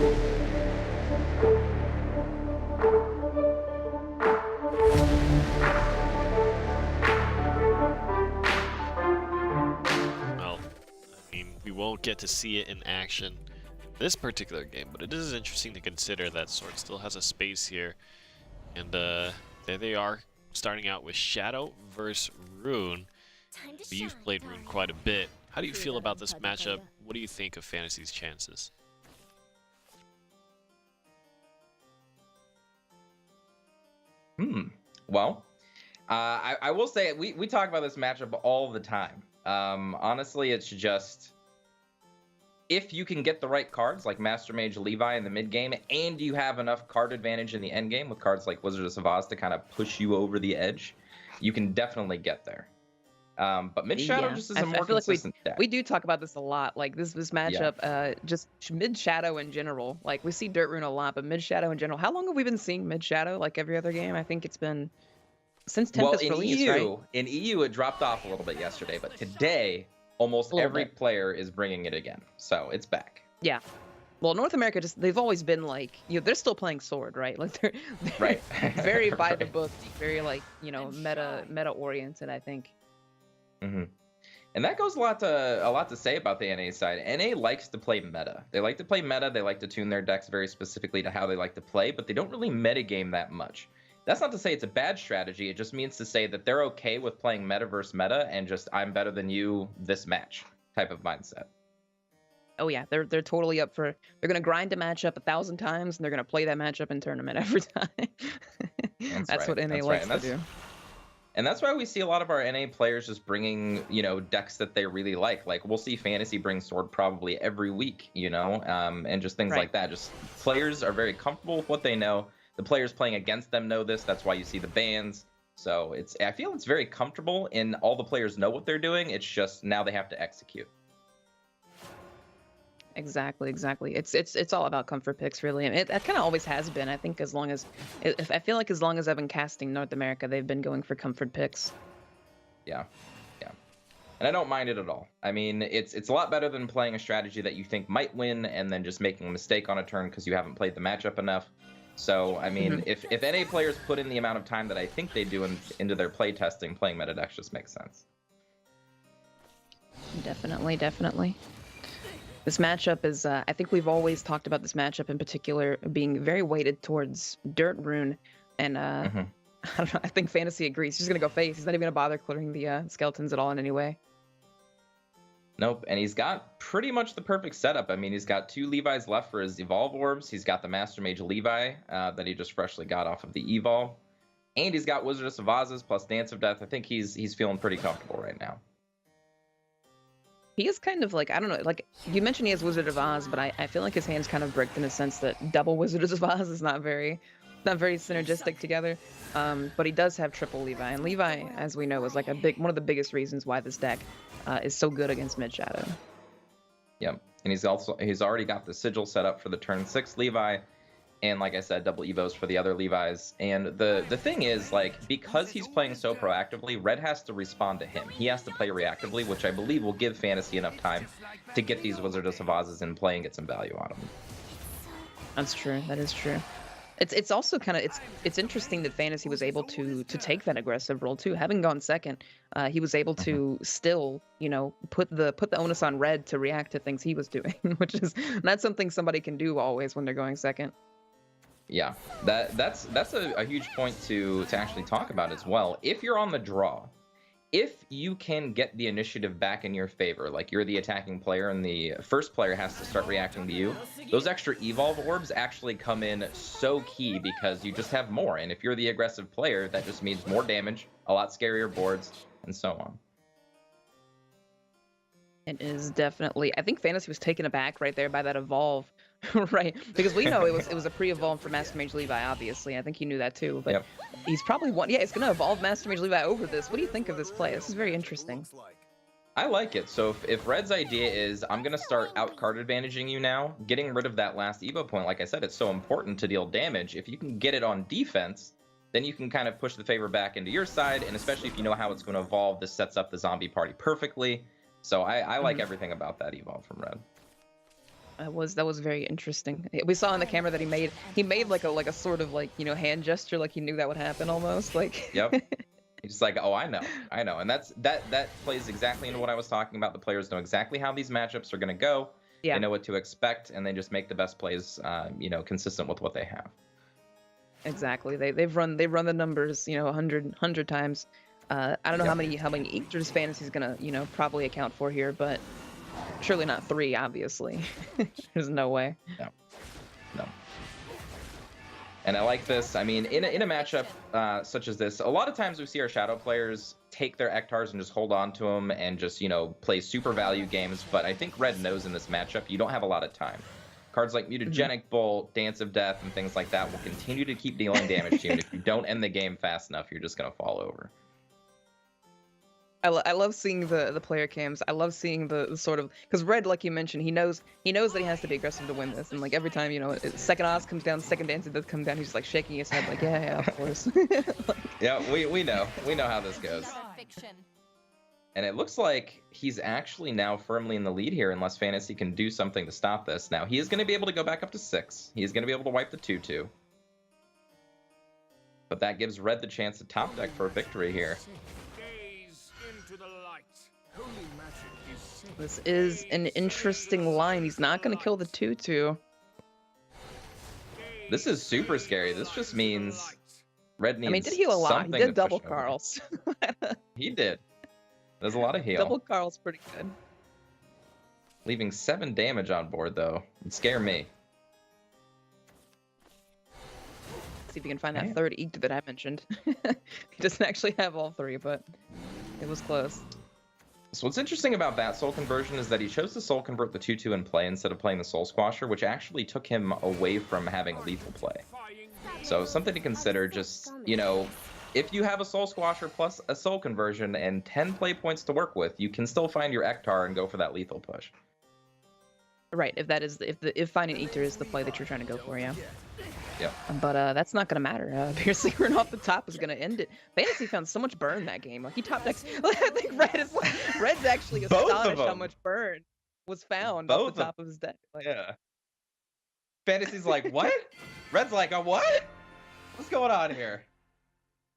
Well, I mean, we won't get to see it in action this particular game, but it is interesting to consider that Sword still has a space here. And there they are, starting out with Shadowverse Rune. You've played Rune quite a bit. How do you feel about this matchup? What do you think of Fantasy's chances? Well, I will say we talk about this matchup all the time. Honestly, it's just if you can get the right cards like Master Mage Levi in the mid game, and you have enough card advantage in the end game with cards like Wizard of Oz to kind of push you over the edge, you can definitely get there. But Mid Shadow just is a more consistent deck. We do talk about this a lot. Like this matchup, just Mid Shadow in general. Like we see Dirt Rune a lot, but Mid Shadow in general. How long have we been seeing Mid Shadow? Like every other game, I think it's been since Tempest release, right? In EU, it dropped off a little bit yesterday, but today almost every player is bringing it again, so it's back. Yeah. Well, North America they've always been like, they're still playing Sword, right? Like they're right. very by the book, very like, meta oriented, I think. Mm-hmm. And that goes a lot to say about the NA side. NA likes to play meta. They like to play meta. They like to tune their decks very specifically to how they like to play, but they don't really metagame that much. That's not to say it's a bad strategy. It just means to say that they're okay with playing meta versus meta and just I'm better than you this match type of mindset. Oh yeah, they're totally up for. They're gonna grind a matchup 1,000 times and they're gonna play that matchup in tournament every time. That's what NA likes to do. And that's why we see a lot of our NA players just bringing, decks that they really like. Like we'll see Fantasy bring Sword probably every week, and just things like that. Just players are very comfortable with what they know. The players playing against them know this. That's why you see the bans. So I feel it's very comfortable, and all the players know what they're doing. It's just now they have to execute. Exactly. It's all about comfort picks, really, and it kind of always has been. I think as long as I've been casting North America, they've been going for comfort picks. Yeah, and I don't mind it at all. I mean, it's a lot better than playing a strategy that you think might win and then just making a mistake on a turn because you haven't played the matchup enough. So I mean, if NA players put in the amount of time that I think they do into their play testing, playing meta decks just makes sense. Definitely. This matchup is, I think we've always talked about this matchup in particular being very weighted towards Dirt Rune, and I don't know, I think Fantasy agrees. He's just going to go face. He's not even going to bother clearing the skeletons at all in any way. Nope, and he's got pretty much the perfect setup. I mean, he's got 2 Levi's left for his Evolve Orbs. He's got the Master Mage Levi that he just freshly got off of the Evolve. And he's got Wizard of Vazes plus Dance of Death. I think he's feeling pretty comfortable right now. He is kind of like, I don't know, like you mentioned he has Wizard of Oz, but I feel like his hand's kind of bricked in a sense that double Wizards of Oz is not very synergistic together. But he does have triple Levi, and Levi, as we know, is like one of the biggest reasons why this deck is so good against Mid Shadow. Yep, and he's already got the sigil set up for the turn 6 Levi, and like I said, double Evos for the other Levi's. And the thing is, like, because he's playing so proactively, Red has to respond to him. He has to play reactively, which I believe will give Fantasy enough time to get these Wizard of Savazes in play and get some value on them. That's true. That is true. It's also kind of it's interesting that Fantasy was able to take that aggressive role too. Having gone second, he was able to still put the onus on Red to react to things he was doing, which is not something somebody can do always when they're going second. Yeah, that's a huge point to actually talk about as well. If you're on the draw, if you can get the initiative back in your favor, like you're the attacking player and the first player has to start reacting to you, those extra Evolve Orbs actually come in so key because you just have more. And if you're the aggressive player, that just means more damage, a lot scarier boards, and so on. It is definitely. I think Fantasy was taken aback right there by that Evolve, right? Because we know it was a pre-evolve for Master Mage Levi, obviously. I think he knew that too. But he's probably he's going to evolve Master Mage Levi over this. What do you think of this play? This is very interesting. I like it. So if Red's idea is I'm going to start out card advantaging you now, getting rid of that last Evo point, like I said, it's so important to deal damage. If you can get it on defense, then you can kind of push the favor back into your side. And especially if you know how it's going to evolve, this sets up the zombie party perfectly. So I like everything about that Evolve from Red. That was very interesting. We saw on the camera that he made like a sort of like, you know, hand gesture, like he knew that would happen almost. Like Yep. He's just like, oh, I know, and that plays exactly into what I was talking about. The players know exactly how these matchups are going to go. Yeah. They know what to expect, and they just make the best plays, you know, consistent with what they have. Exactly. They've run the numbers, you know, 100 times. I don't know Yep. how many Easter's Fantasy's gonna, you know, probably account for here, but surely not 3, obviously. There's no way. No. No. And I like this. I mean, in a matchup such as this, a lot of times we see our shadow players take their Ektars and just hold on to them and just, you know, play super value games. But I think Red knows in this matchup you don't have a lot of time. Cards like Mutagenic Bolt, Dance of Death, and things like that will continue to keep dealing damage to you. And if you don't end the game fast enough, you're just going to fall over. I love seeing the player cams. I love seeing the sort of, because Red, like you mentioned, he knows that he has to be aggressive to win this, and like every time, you know, second Oz comes down, second Dance of Death comes down, he's just like shaking his head, like yeah, of course. Like, Yeah, we know how this goes. And it looks like he's actually now firmly in the lead here, unless Fantasy can do something to stop this. Now he is going to be able to go back up to 6. He's going to be able to wipe the 2/2. But that gives Red the chance to top deck for a victory here. This is an interesting line. He's not going to kill the 2/2. This is super scary. This just means Red needs. I mean, he did heal a lot. He something did to double push over. Carls. He did. There's a lot of heal. Double Carl's pretty good. Leaving 7 damage on board, though. It'd scare me. See if we can find that Man. third Eater that I mentioned. He doesn't actually have all 3, but it was close. So what's interesting about that soul conversion is that he chose to soul convert the 2/2 in play instead of playing the soul squasher, which actually took him away from having a lethal play. So something to consider, just, you know, if you have a soul squasher plus a soul conversion and 10 play points to work with, you can still find your Ektar and go for that lethal push. Right, if that is if finding Eater is the play that you're trying to go for, yeah. Yep. But that's not gonna matter. Piercing Rune off the top is gonna end it. Fantasy found so much burn that game. Like he top decks. I think Red's actually Both of astonished how them. much burn was found Both off the top of his deck. Like, Yeah. Fantasy's like, what? Red's like, what? What's going on here?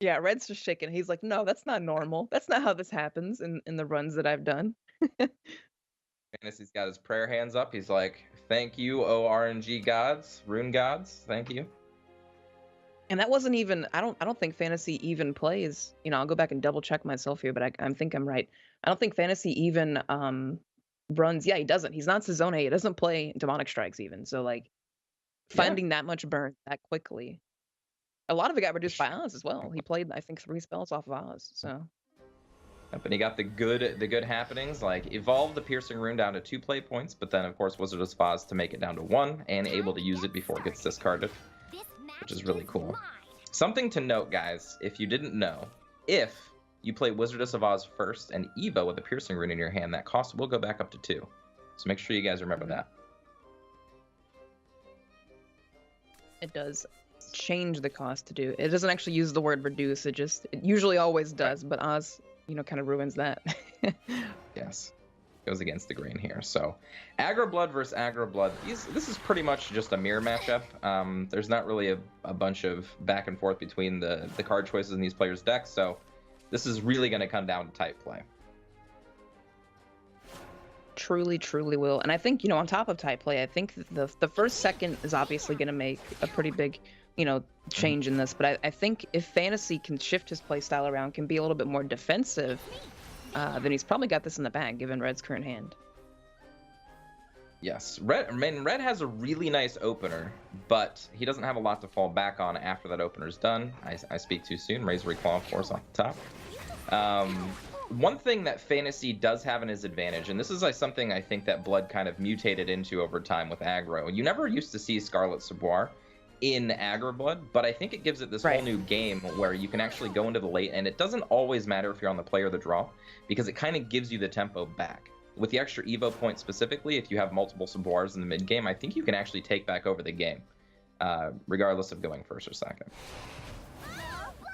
yeah, Red's just shaking. He's like, no, that's not normal. That's not how this happens in the runs that I've done. Fantasy's got his prayer hands up. He's like, thank you, O RNG gods, rune gods. Thank you. And that wasn't even. I don't think Fantasy even plays. You know, I'll go back and double check myself here, but I think I'm right. I don't think Fantasy even runs. Yeah, he doesn't. He's not Sazone. He doesn't play Demonic Strikes even. So like, finding that much burn that quickly. A lot of it got reduced by Oz as well. He played, I think, 3 spells off of Oz. So. Yep, and he got the good happenings, like evolve the piercing rune down to 2 play points, but then of course Wizard of Spas to make it down to 1 and able to use it before it gets discarded, which is really cool. Something to note, guys, if you didn't know, if you play Wizard of Savaz first and Evo with a piercing rune in your hand, that cost will go back up to 2. So make sure you guys remember that. It does change the cost to do. It doesn't actually use the word reduce. It usually always does, but Oz, you know, kind of ruins that. Yes. Goes against the grain here. So aggro blood versus aggro blood. This is pretty much just a mirror matchup. There's not really a bunch of back and forth between the card choices in these players' decks. So this is really going to come down to type play. Truly, truly will. And I think, you know, on top of type play, I think the first second is obviously going to make a pretty big, you know, change in this. But I think if Fantasy can shift his play style around, can be a little bit more defensive, then he's probably got this in the bag, given Red's current hand. Yes, Red has a really nice opener, but he doesn't have a lot to fall back on after that opener's done. I speak too soon. Razor Claw, of course, off the top. One thing that Fantasy does have in his advantage, and this is like something I think that Blood kind of mutated into over time with aggro. You never used to see Scarlet Saboir in aggro Blood, but I think it gives it this whole new game where you can actually go into the late, and it doesn't always matter if you're on the play or the draw, because it kind of gives you the tempo back. With the extra Evo point specifically, if you have multiple Saboirs in the mid game, I think you can actually take back over the game, regardless of going first or second.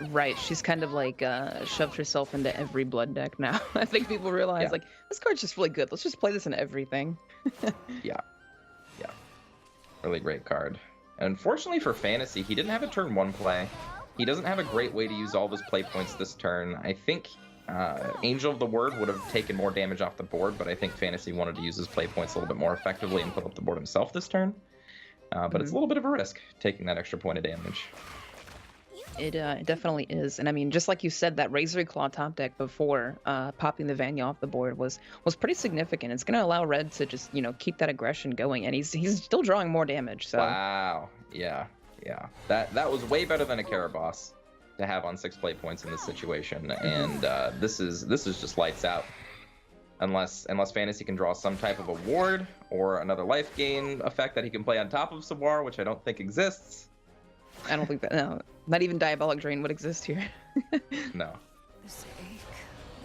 Right, she's kind of like shoved herself into every Blood deck now. I think people realize, like, this card's just really good. Let's just play this in everything. Yeah. Really great card. Unfortunately for Fantasy, he didn't have a turn 1 play. He doesn't have a great way to use all of his play points this turn. I think Angel of the Word would have taken more damage off the board, but I think Fantasy wanted to use his play points a little bit more effectively and put up the board himself this turn. But it's a little bit of a risk, taking that extra point of damage. It definitely is, and I mean, just like you said, that Razor Claw top deck before popping the Vanya off the board was pretty significant. It's going to allow Red to just keep that aggression going, and he's still drawing more damage. So wow, yeah, that was way better than a Caraboss to have on 6 play points in this situation, and this is just lights out. Unless Fantasy can draw some type of a ward or another life gain effect that he can play on top of Savoir, which I don't think exists. I don't think that, no. Not even Diabolic Drain would exist here. No.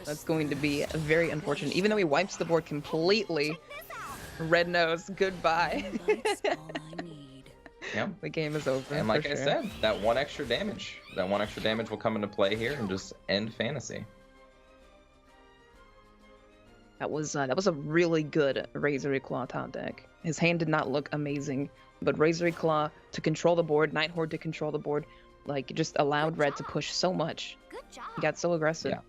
That's going to be very unfortunate. Even though he wipes the board completely, Red knows goodbye. Yep. The game is over. And like I said, that one extra damage will come into play here and just end Fantasy. That was a really good Razor Claw top deck. His hand did not look amazing, but Razor Claw to control the board, Night Horde to control the board, like just allowed Red to push so much. Good job. He got so aggressive. Yeah.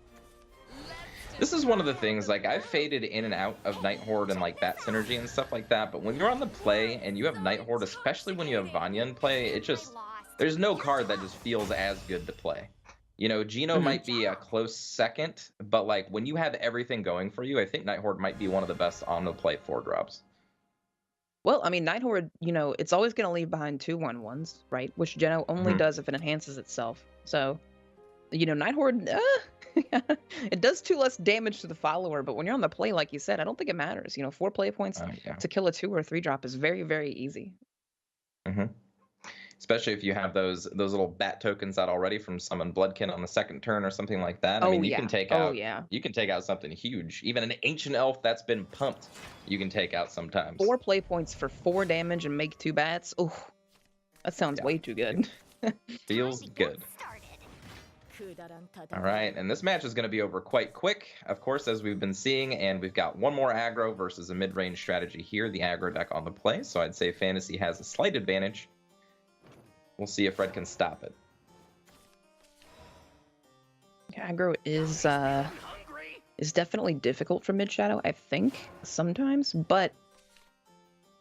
This is one of the things, like, I've faded in and out of Night Horde and like Bat Synergy and stuff like that, but when you're on the play and you have Night Horde, especially when you have Vanya in play, it just, there's no card that just feels as good to play. You know, Geno might be a close second, but like when you have everything going for you, I think Night Horde might be one of the best on the play 4-drops. Well, I mean, Night Horde, it's always going to leave behind 2/1/1s, right? Which Geno only does if it enhances itself. So, Night Horde, it does 2 less damage to the follower, but when you're on the play, like you said, I don't think it matters. 4 play points to kill a 2 or 3 drop is very, very easy. Especially if you have those little bat tokens out already from Summon Bloodkin on the 2nd turn or something like that. I mean, you can take out you can take out something huge. Even an Ancient Elf that's been pumped, you can take out sometimes. 4 play points for 4 damage and make 2 bats. Oh, that sounds way too good. Feels good. All right, and this match is going to be over quite quick, of course, as we've been seeing, and we've got one more aggro versus a mid-range strategy here, the aggro deck on the play, so I'd say Fantasy has a slight advantage. We'll see if Red can stop it. Aggro is definitely difficult for mid shadow, I think, sometimes, but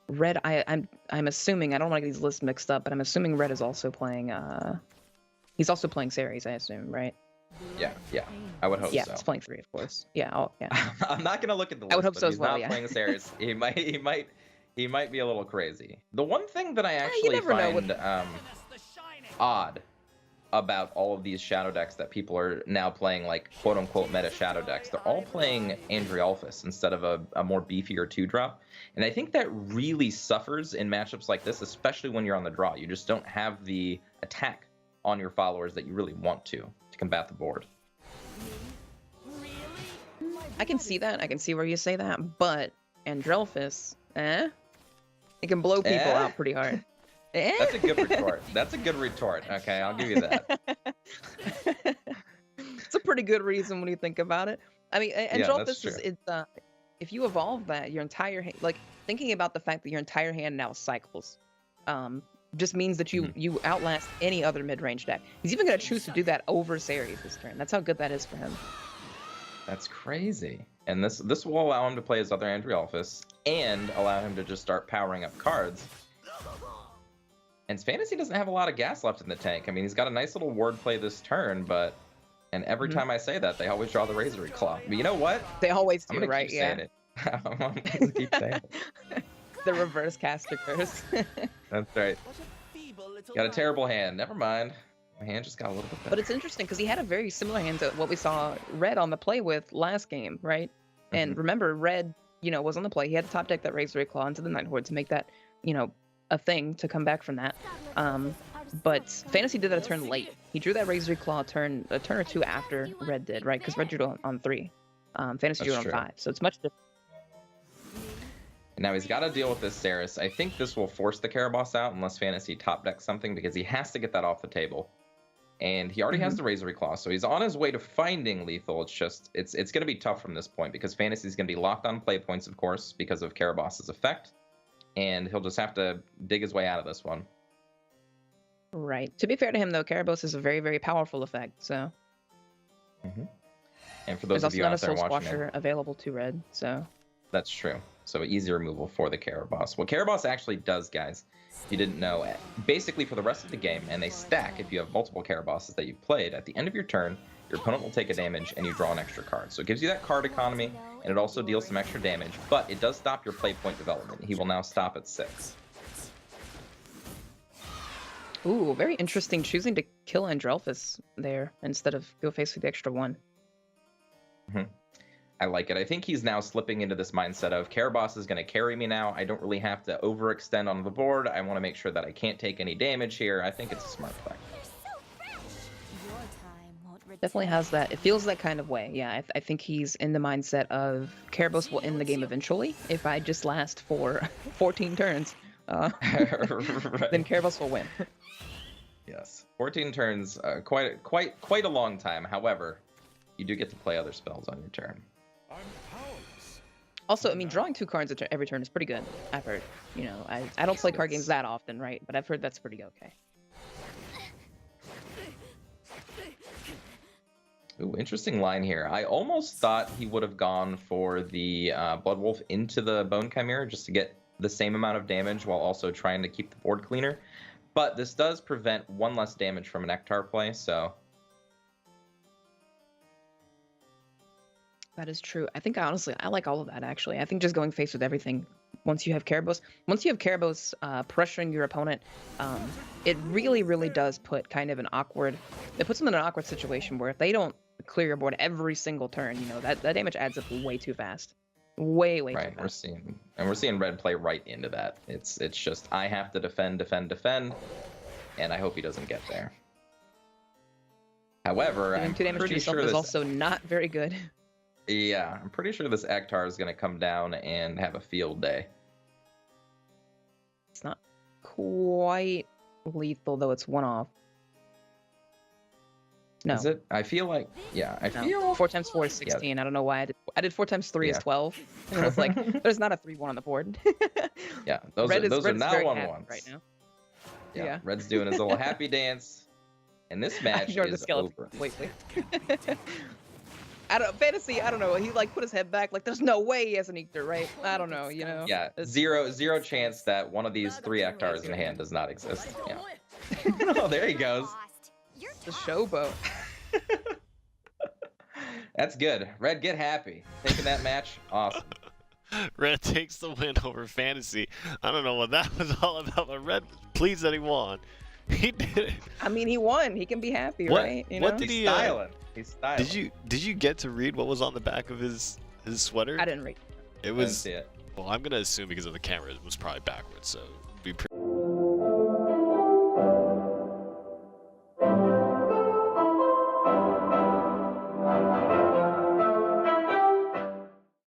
Red, I'm assuming, I don't want to get these lists mixed up, but I'm assuming Red is also playing he's also playing Ceres, I assume, right? Yeah, I would hope so. Yeah, he's playing 3, of course. Yeah, I'm not gonna look at the list, I would hope but so he's as well, not playing Ceres. He might be a little crazy. The one thing that I actually find odd about all of these shadow decks that people are now playing, like quote-unquote meta shadow decks, they're all playing Andriolphus instead of a more beefier 2-drop, and I think that really suffers in matchups like this, especially when you're on the draw. You just don't have the attack on your followers that you really want to combat the board. I can see that. I can see where you say that, but Andriolphus, it can blow people out pretty hard. That's a good retort. That's a good retort. Okay, I'll give you that. It's a pretty good reason when you think about it. I mean, Andriolphus is if you evolve that, your entire hand, like thinking about the fact that your entire hand now cycles, just means that you outlast any other mid-range deck. He's even gonna choose to do that over Ceres this turn. That's how good that is for him. That's crazy. And this will allow him to play his other Andriolphus and allow him to just start powering up cards. And Fantasy doesn't have a lot of gas left in the tank. I mean, he's got a nice little word play this turn, and every time I say that, they always draw the Razor Claw. But you know what? They always do, I'm gonna right? Keep saying it. I'm gonna keep saying it. The reverse caster curse. That's right. Got a terrible hand. Never mind. My hand just got a little bit better. But it's interesting because he had a very similar hand to what we saw Red on the play with last game, right? And remember, Red, was on the play. He had to top deck that Razor Claw into the Night Horde to make that, a thing to come back from that. But Fantasy did that a turn late. He drew that Razor Claw a turn or 2 after Red did, right? Because Red drew it on 3. Fantasy drew it on 5. So it's much different. Now he's got to deal with this Ceres. I think this will force the Caraboss out unless Fantasy top decks something, because he has to get that off the table. And he already has the Razor Claw, so he's on his way to finding lethal. It's just, it's going to be tough from this point, because Fantasy's going to be locked on play points, of course, because of Caraboss's effect. and he'll just have to dig his way out of this one. Right. To be fair to him, though, Karabos is a very, very powerful effect. So And for those there's of also you not a out there Soul watching, Squasher available to red. So that's true. So easy removal for the Karabos. What Karabos actually does, guys, if you didn't know, basically for the rest of the game, and they stack if you have multiple Karabosses that you've played, at the end of your turn, your opponent will take a damage and you draw an extra card. So it gives you that card economy, and it also deals some extra damage, but it does stop your play point development. He will now stop at 6. ooh, very interesting choosing to kill Andrelphus there instead of go face with the extra 1. I like it. I think he's now slipping into this mindset of Karabos is going to carry me now. I don't really have to overextend on the board. I want to make sure that I can't take any damage here. I think it's a smart play. Definitely has that. It feels that kind of way. Yeah, I think he's in the mindset of Karabos will end the game eventually if I just last for 14 turns. Right. Then Karabos will win. Yes, 14 turns, quite a long time. However, you do get to play other spells on your turn. Also, I mean, drawing 2 cards every turn is pretty good. I've heard. You know, I don't play card games that often, right? But I've heard that's pretty okay. Ooh, interesting line here. I almost thought he would have gone for the Blood Wolf into the Bone Chimera just to get the same amount of damage while also trying to keep the board cleaner. But this does prevent 1 less damage from an Ektar play, so... That is true. I think honestly, I like all of that actually. I think just going face with everything. Once you have Karabos pressuring your opponent, it really, really does put kind of an awkward. It puts them in an awkward situation where if they don't clear your board every single turn, you know that damage adds up way too fast. Way too fast. We're seeing red play right into that. It's just I have to defend, and I hope he doesn't get there. However, I'm 2 damage to pretty yourself sure is this. also not very good. Yeah, I'm pretty sure this Ektar is going to come down and have a field day. It's not quite lethal, though it's 1 off. No. Is it? I feel like, yeah, I No. feel... 4 times 4 is 16. I don't know why I did 4 times 3 is 12. And it was like, there's not a 3-1 on the board. Yeah, those are not 1-1s. right now. Yeah, Yeah. Red's doing his little happy dance. And this match Ignore the is skeleton over. completely. Fantasy, I don't know. He like put his head back, like there's no way he has an Ether, right? I don't know, you know. Yeah, zero chance that one of these 3 Ektars in hand does not exist. Yeah. Oh, there he goes. The showboat. That's good. Red, get happy. Taking that match, awesome. Red takes the win over Fantasy. I don't know what that was all about, but Red was pleased that he won. He did it. I mean, he won. He can be happy, right? You know? What did He's he? styling. He's styling. Did you get to read what was on the back of his sweater? I didn't read. It I was. didn't see it. Well, I'm gonna assume because of the camera, it was probably backwards. So